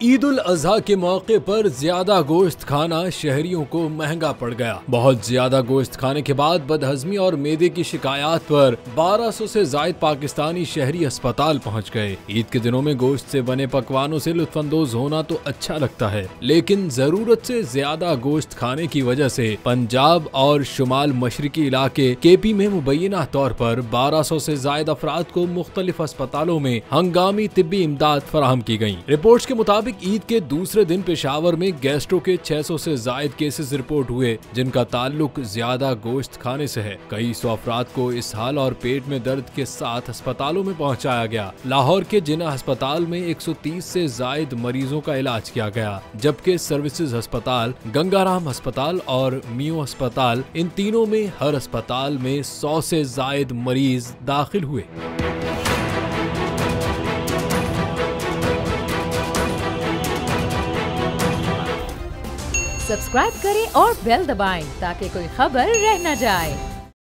ईद उल अजहा के मौके पर ज्यादा गोश्त खाना शहरियों को महंगा पड़ गया। बहुत ज्यादा गोश्त खाने के बाद बदहजमी और मेदे की शिकायत पर 1200 से जायद पाकिस्तानी शहरी अस्पताल पहुंच गए। ईद के दिनों में गोश्त से बने पकवानों से लुत्फानंदोज होना तो अच्छा लगता है, लेकिन जरूरत से ज्यादा गोश्त खाने की वजह से पंजाब और शुमाल मशरकी इलाके केपी में मुबैना तौर पर 1200 से जायद अफराद को मुख्तलिफ अस्पतालों में हंगामी तिब्बी इमदाद फराहम की गयी। रिपोर्ट्स के मुताबिक ईद के दूसरे दिन पेशावर में गैस्ट्रो के 600 से जायद केसेस रिपोर्ट हुए, जिनका ताल्लुक ज्यादा गोश्त खाने से है। कई सौ अफराद को इसहाल और पेट में दर्द के साथ अस्पतालों में पहुंचाया गया। लाहौर के जिन्ना अस्पताल में 130 से जायद मरीजों का इलाज किया गया, जबकि सर्विसेज अस्पताल, गंगाराम अस्पताल और मियो अस्पताल, इन तीनों में हर अस्पताल में 100 से जायद मरीज दाखिल हुए। सब्सक्राइब करें और बेल दबाएं ताकि कोई खबर रह न जाए।